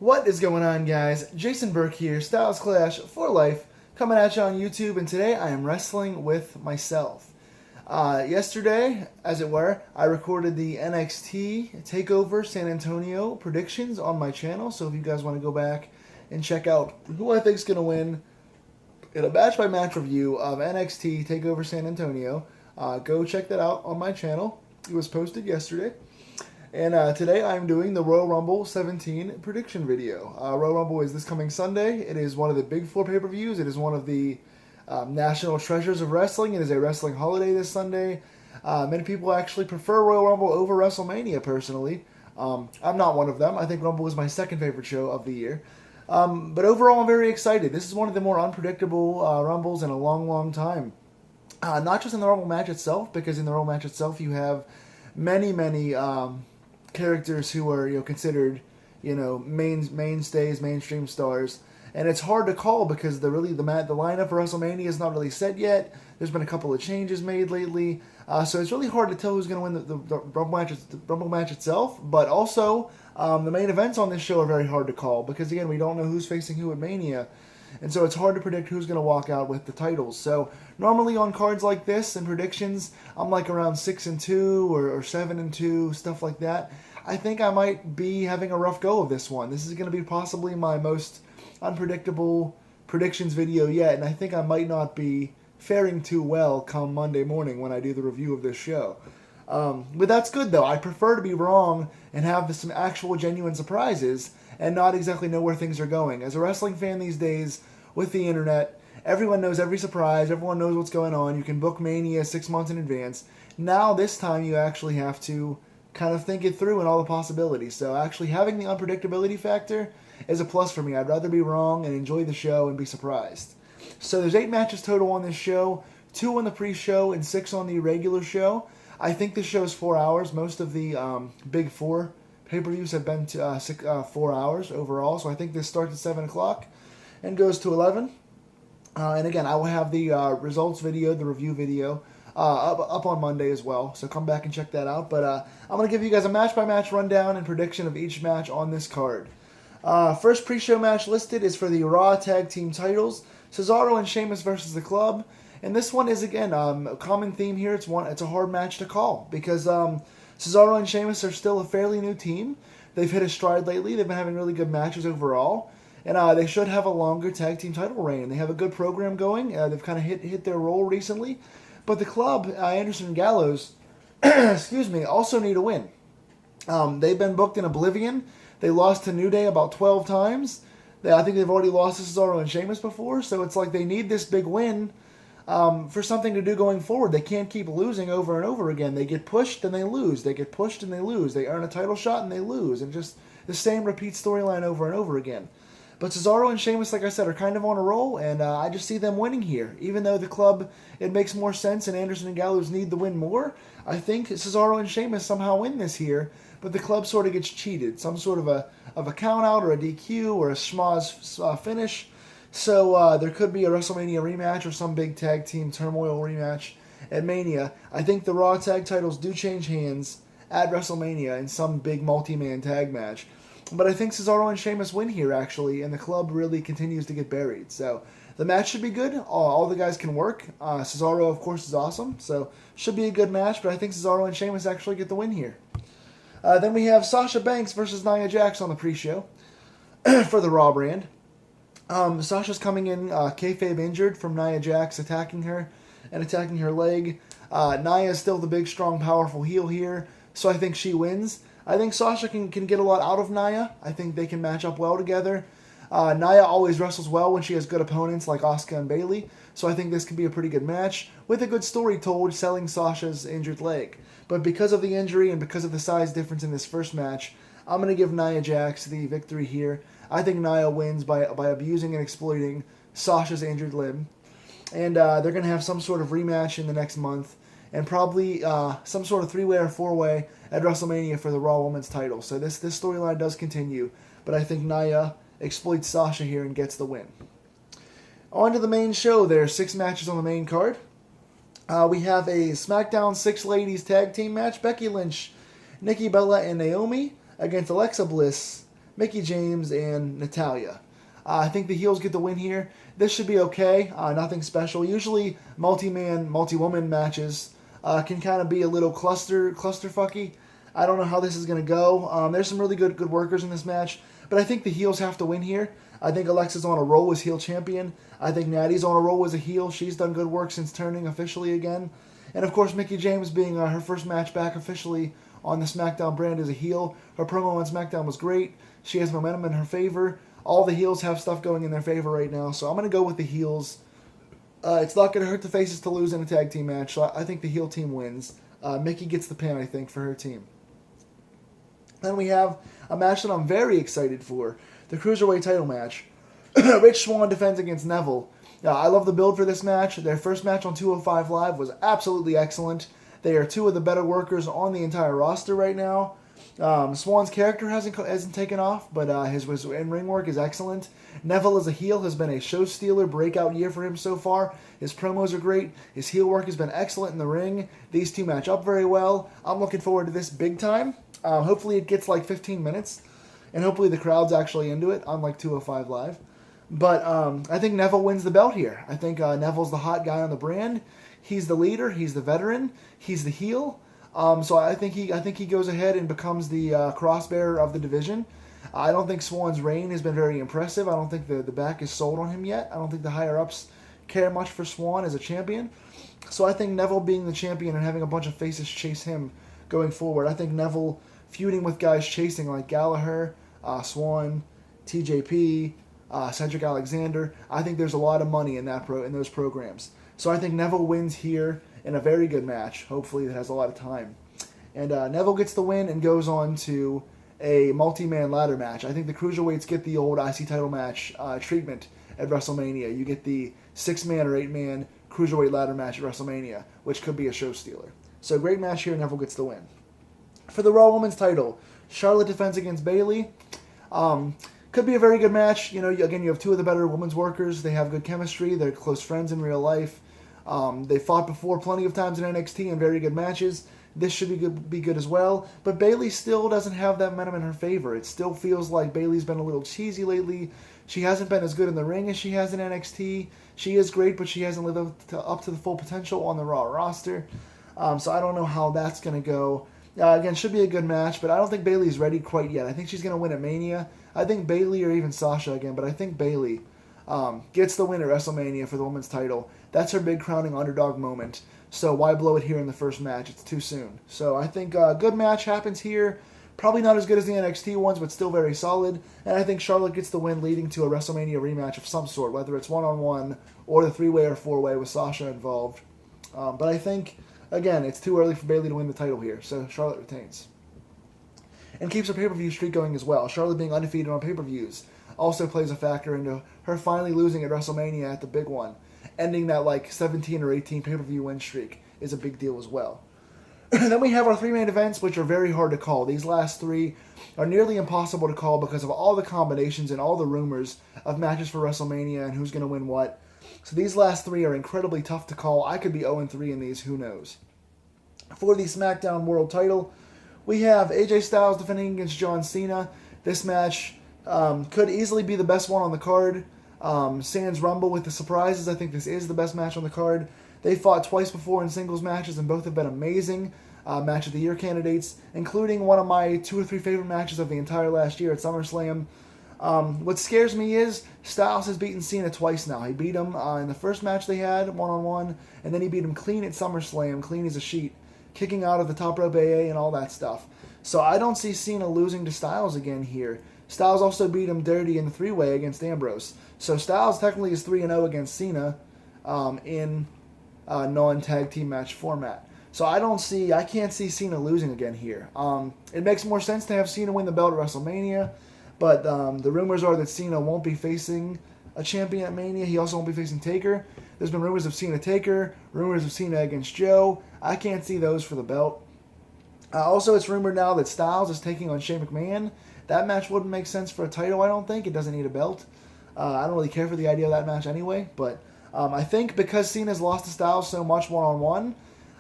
What is going on, guys? Jason Burke here, Styles Clash for Life, coming at you on YouTube, and today I am wrestling with myself. Yesterday, as it were, I recorded the NXT TakeOver San Antonio predictions on my channel, so if you guys want to go back and check out who I think is going to win in a match-by-match review of NXT TakeOver San Antonio, go check that out on my channel. It was posted yesterday. And today I'm doing the Royal Rumble 17 prediction video. Royal Rumble is this coming Sunday. It is one of the big four pay-per-views. It is one of the national treasures of wrestling. It is a wrestling holiday this Sunday. Many people actually prefer Royal Rumble over WrestleMania, personally. I'm not one of them. I think Rumble is my second favorite show of the year. But overall, I'm very excited. This is one of the more unpredictable Rumbles in a long, long time. Not just in the Rumble match itself, because in the Rumble match itself you have many characters who are considered mainstays, mainstream stars, and it's hard to call because the lineup for WrestleMania is not really set yet. There's been a couple of changes made lately, so it's really hard to tell who's going to win the Rumble match itself. But also, the main events on this show are very hard to call because again we don't know who's facing who at Mania. And so it's hard to predict who's going to walk out with the titles. So normally on cards like this and predictions, I'm like around 6-2 or 7-2, stuff like that. I think I might be having a rough go of this one. This is going to be possibly my most unpredictable predictions video yet, and I think I might not be faring too well come Monday morning when I do the review of this show. But that's good though. I prefer to be wrong and have some actual genuine surprises and not exactly know where things are going. As a wrestling fan these days, with the internet, everyone knows every surprise, everyone knows what's going on. You can book Mania 6 months in advance. Now, this time, you actually have to kind of think it through and all the possibilities. So actually having the unpredictability factor is a plus for me. I'd rather be wrong and enjoy the show and be surprised. So there's 8 matches total on this show, 2 on the pre-show and 6 on the regular show. I think this show is 4 hours. Most of the big four pay-per-views have been 4 hours overall, so I think this starts at 7 o'clock and goes to 11. And again, I will have the results video, the review video, up on Monday as well, so come back and check that out. But I'm going to give you guys a match-by-match rundown and prediction of each match on this card. First pre-show match listed is for the Raw Tag Team titles, Cesaro and Sheamus versus The Club. And this one is, again, a common theme here. It's a hard match to call because Cesaro and Sheamus are still a fairly new team. They've hit a stride lately. They've been having really good matches overall. And they should have a longer tag team title reign. They have a good program going. They've kind of hit their role recently. But the Club, Anderson and Gallows, excuse me, also need a win. They've been booked in Oblivion. They lost to New Day about 12 times. I think they've already lost to Cesaro and Sheamus before. So it's like they need this big win for something to do going forward. They can't keep losing over and over again. They get pushed and they lose. They get pushed and they lose. They earn a title shot and they lose. And just the same repeat storyline over and over again. But Cesaro and Sheamus, like I said, are kind of on a roll, and I just see them winning here. Even though the Club, it makes more sense and Anderson and Gallows need the win more, I think Cesaro and Sheamus somehow win this here, but the Club sort of gets cheated. Some sort of a count-out or a DQ or a schmoz finish. So there could be a WrestleMania rematch or some big tag team turmoil rematch at Mania. I think the Raw tag titles do change hands at WrestleMania in some big multi-man tag match. But I think Cesaro and Sheamus win here, actually, and the Club really continues to get buried. So the match should be good. All the guys can work. Cesaro, of course, is awesome. So should be a good match, but I think Cesaro and Sheamus actually get the win here. Then we have Sasha Banks versus Nia Jax on the pre-show for the Raw brand. Sasha's coming in kayfabe injured from Nia Jax attacking her and attacking her leg. Nia is still the big, strong, powerful heel here, so I think she wins. I think Sasha can get a lot out of Nia. I think they can match up well together. Nia always wrestles well when she has good opponents like Asuka and Bayley, so I think this could be a pretty good match with a good story told selling Sasha's injured leg. But because of the injury and because of the size difference in this first match, I'm going to give Nia Jax the victory here. I think Nia wins by abusing and exploiting Sasha's injured limb. And they're going to have some sort of rematch in the next month. And probably some sort of 3-way or 4-way at WrestleMania for the Raw Women's title. So this storyline does continue. But I think Nia exploits Sasha here and gets the win. On to the main show. There are 6 matches on the main card. We have a SmackDown 6 Ladies Tag Team match. Becky Lynch, Nikki Bella, and Naomi against Alexa Bliss, Mickie James, and Natalya. I think the heels get the win here. This should be okay. Nothing special. Usually, multi-man, multi-woman matches can kind of be a little clusterfucky. I don't know how this is going to go. There's some really good workers in this match, but I think the heels have to win here. I think Alexa's on a roll as heel champion. I think Natty's on a roll as a heel. She's done good work since turning officially again. And of course, Mickie James being her first match back officially on the SmackDown brand as a heel. Her promo on SmackDown was great. She has momentum in her favor. All the heels have stuff going in their favor right now, so I'm going to go with the heels. It's not going to hurt the faces to lose in a tag team match, so I think the heel team wins. Mickie gets the pin, I think, for her team. Then we have a match that I'm very excited for, the Cruiserweight title match. Rich Swann defends against Neville. I love the build for this match. Their first match on 205 Live was absolutely excellent. They are two of the better workers on the entire roster right now. Swann's character hasn't taken off, but his in-ring work is excellent. Neville as a heel has been a show stealer breakout year for him so far. His promos are great. His heel work has been excellent in the ring. These two match up very well. I'm looking forward to this big time. Hopefully it gets like 15 minutes, and hopefully the crowd's actually into it, unlike 205 Live. But I think Neville wins the belt here. I think Neville's the hot guy on the brand. He's the leader. He's the veteran. He's the heel. So I think he goes ahead and becomes the crossbearer of the division. I don't think Swann's reign has been very impressive. I don't think the back is sold on him yet. I don't think the higher-ups care much for Swann as a champion. So I think Neville being the champion and having a bunch of faces chase him going forward. I think Neville feuding with guys chasing like Gallagher, Swann, TJP, Cedric Alexander. I think there's a lot of money in those programs. So I think Neville wins here in a very good match, hopefully that has a lot of time. And Neville gets the win and goes on to a multi-man ladder match. I think the Cruiserweights get the old IC title match treatment at WrestleMania. You get the 6-man or 8-man Cruiserweight ladder match at WrestleMania, which could be a show stealer. So great match here, Neville gets the win. For the Raw Women's title, Charlotte defends against Bayley. Could be a very good match. You have two of the better women's workers. They have good chemistry. They're close friends in real life. They fought before plenty of times in NXT in very good matches. This should be good as well. But Bayley still doesn't have that momentum in her favor. It still feels like Bayley's been a little cheesy lately. She hasn't been as good in the ring as she has in NXT. She is great, but she hasn't lived up to the full potential on the Raw roster. So I don't know how that's going to go. Again, should be a good match, but I don't think Bayley's ready quite yet. I think she's going to win at Mania. I think Bayley or even Sasha again, but I think Bayley gets the win at WrestleMania for the women's title. That's her big crowning underdog moment. So why blow it here in the first match? It's too soon. So I think a good match happens here. Probably not as good as the NXT ones, but still very solid. And I think Charlotte gets the win, leading to a WrestleMania rematch of some sort, whether it's one-on-one or the 3-way or 4-way with Sasha involved. But I think, again, it's too early for Bayley to win the title here, so Charlotte retains. And keeps her pay-per-view streak going as well. Charlotte being undefeated on pay-per-views also plays a factor into her finally losing at WrestleMania at the big one. Ending that 17 or 18 pay-per-view win streak is a big deal as well. Then we have our 3 main events, which are very hard to call. These last 3 are nearly impossible to call because of all the combinations and all the rumors of matches for WrestleMania and who's going to win what. So these last 3 are incredibly tough to call. I could be 0-3 in these, who knows. For the SmackDown World title, we have AJ Styles defending against John Cena. This match could easily be the best one on the card. Sans Rumble with the surprises, I think this is the best match on the card. They fought twice before in singles matches, and both have been amazing match of the year candidates, including one of my 2 or 3 favorite matches of the entire last year at SummerSlam. What scares me is Styles has beaten Cena twice now. He beat him in the first match they had, one-on-one, and then he beat him clean at SummerSlam, clean as a sheet, kicking out of the top rope AA and all that stuff. So I don't see Cena losing to Styles again here. Styles also beat him dirty in the 3-way against Ambrose. So Styles technically is 3-0 against Cena in non-tag team match format. So I can't see Cena losing again here. It makes more sense to have Cena win the belt at WrestleMania, but the rumors are that Cena won't be facing a champion at Mania. He also won't be facing Taker. There's been rumors of Cena Taker, rumors of Cena against Joe. I can't see those for the belt. Also, it's rumored now that Styles is taking on Shane McMahon. That match wouldn't make sense for a title, I don't think. It doesn't need a belt. I don't really care for the idea of that match anyway, but I think because Cena's lost to Styles so much one-on-one,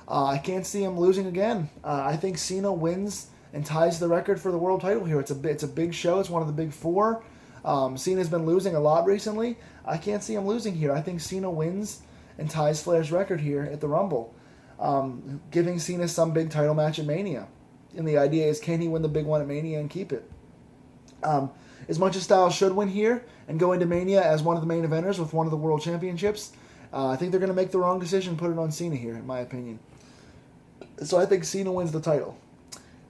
I can't see him losing again. I think Cena wins and ties the record for the world title here. It's a big show. It's one of the big four. Cena's been losing a lot recently. I can't see him losing here. I think Cena wins and ties Flair's record here at the Rumble, giving Cena some big title match at Mania. And the idea is, can he win the big one at Mania and keep it? As much as Styles should win here and go into Mania as one of the main eventers with one of the world championships, I think they're going to make the wrong decision, put it on Cena here, in my opinion. So I think Cena wins the title.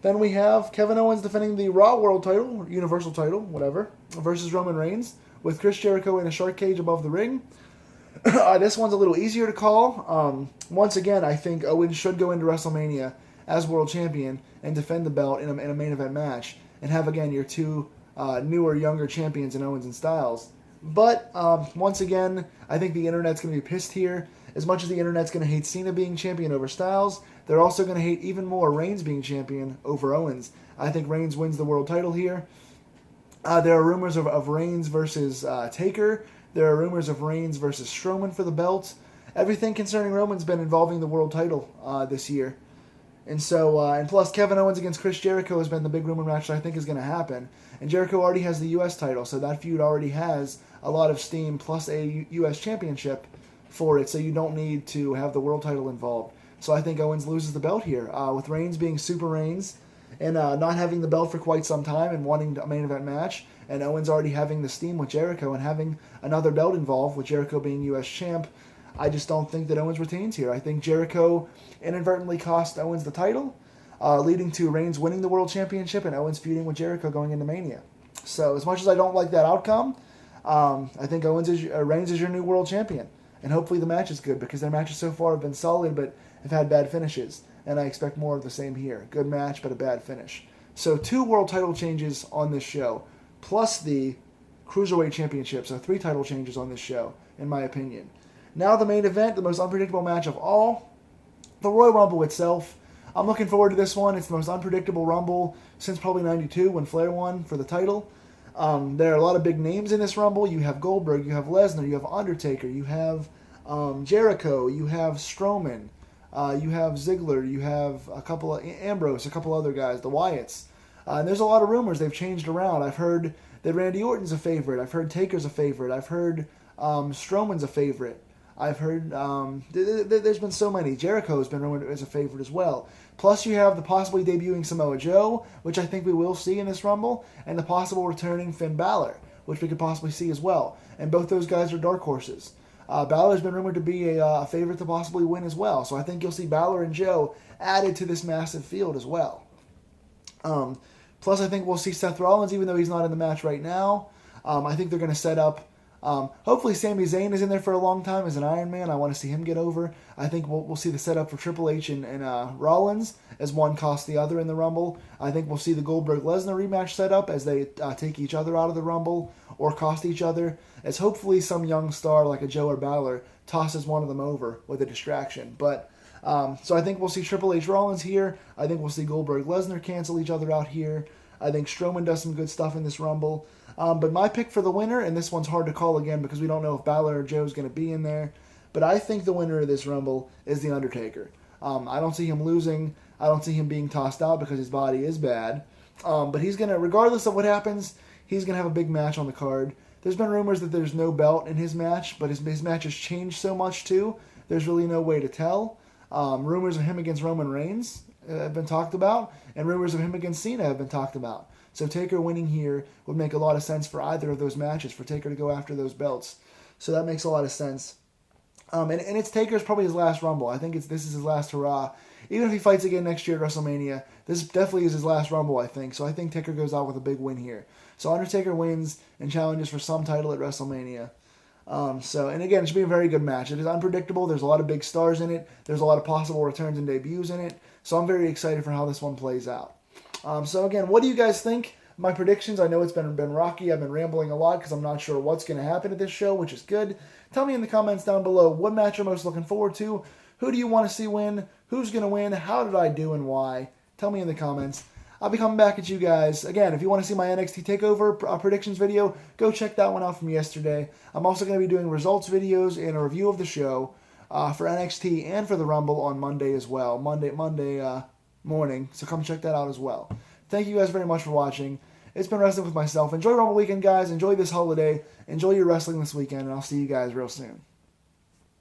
Then we have Kevin Owens defending the Raw World title, Universal title, whatever, versus Roman Reigns, with Chris Jericho in a shark cage above the ring. This one's a little easier to call. Once again, I think Owens should go into WrestleMania as world champion and defend the belt in a main event match, and have, again, your two newer, younger champions in Owens and Styles. But, once again, I think the internet's going to be pissed here. As much as the internet's going to hate Cena being champion over Styles, they're also going to hate even more Reigns being champion over Owens. I think Reigns wins the world title here. There are rumors of Reigns versus Taker. There are rumors of Reigns versus Strowman for the belt. Everything concerning Roman's been involving the world title this year. And so, and plus Kevin Owens against Chris Jericho has been the big rumor match that I think is going to happen. And Jericho already has the U.S. title, so that feud already has a lot of steam, plus a U.S. championship for it, so you don't need to have the world title involved. So I think Owens loses the belt here, with Reigns being Super Reigns and not having the belt for quite some time and wanting a main event match, and Owens already having the steam with Jericho and having another belt involved with Jericho being U.S. champ. I just don't think that Owens retains here. I think Jericho inadvertently cost Owens the title, leading to Reigns winning the world championship and Owens feuding with Jericho going into Mania. So as much as I don't like that outcome, I think Reigns is your new world champion. And hopefully the match is good, because their matches so far have been solid but have had bad finishes. And I expect more of the same here. Good match, but a bad finish. So 2 world title changes on this show, plus the Cruiserweight Championship. So 3 title changes on this show, in my opinion. Now the main event, the most unpredictable match of all, the Royal Rumble itself. I'm looking forward to this one. It's the most unpredictable Rumble since probably '92 when Flair won for the title. There are a lot of big names in this Rumble. You have Goldberg, you have Lesnar, you have Undertaker, you have Jericho, you have Strowman, you have Ziggler, you have a couple of Ambrose, a couple other guys, the Wyatts. And there's a lot of rumors they've changed around. I've heard that Randy Orton's a favorite. I've heard Taker's a favorite. I've heard Strowman's a favorite. I've heard there's been so many. Jericho's been rumored as a favorite as well. Plus you have the possibly debuting Samoa Joe, which I think we will see in this Rumble, and the possible returning Finn Balor, which we could possibly see as well. And both those guys are dark horses. Balor's been rumored to be a favorite to possibly win as well. So I think you'll see Balor and Joe added to this massive field as well. Plus I think we'll see Seth Rollins, even though he's not in the match right now. I think they're going to set up hopefully Sami Zayn is in there for a long time as an Iron Man. I want to see him get over. I think we'll see the setup for Triple H and Rollins as one costs the other in the Rumble. I think we'll see the Goldberg-Lesnar rematch set up as they take each other out of the Rumble or cost each other, as hopefully some young star like a Joe or Balor tosses one of them over with a distraction. But so I think we'll see Triple H Rollins here. I think we'll see Goldberg-Lesnar cancel each other out here. I think Strowman does some good stuff in this Rumble. But my pick for the winner, and this one's hard to call again because we don't know if Balor or Joe's going to be in there, but I think the winner of this Rumble is The Undertaker. I don't see him losing. I don't see him being tossed out because his body is bad. But he's going to, regardless of what happens, he's going to have a big match on the card. There's been rumors that there's no belt in his match, but his match has changed so much too, there's really no way to tell. Rumors of him against Roman Reigns have been talked about, and rumors of him against Cena have been talked about. So Taker winning here would make a lot of sense for either of those matches, for Taker to go after those belts. So that makes a lot of sense. And it's Taker's probably his last Rumble. I think this is his last hurrah. Even if he fights again next year at WrestleMania, this definitely is his last Rumble, I think. So I think Taker goes out with a big win here. So Undertaker wins and challenges for some title at WrestleMania. And again, it should be a very good match. It is unpredictable. There's a lot of big stars in it. There's a lot of possible returns and debuts in it. So I'm very excited for how this one plays out. So again, what do you guys think? My predictions, I know it's been rocky. I've been rambling a lot because I'm not sure what's going to happen at this show, which is good. Tell me in the comments down below what match you're most looking forward to. Who do you want to see win? Who's going to win? How did I do and why? Tell me in the comments. I'll be coming back at you guys. Again, if you want to see my NXT TakeOver predictions video, go check that one out from yesterday. I'm also going to be doing results videos and a review of the show for NXT and for the Rumble on Monday as well. Monday morning. So come check that out as well. Thank you guys very much for watching. It's been Wrestling with myself. Enjoy Rumble Weekend, guys. Enjoy this holiday. Enjoy your wrestling this weekend, and I'll see you guys real soon.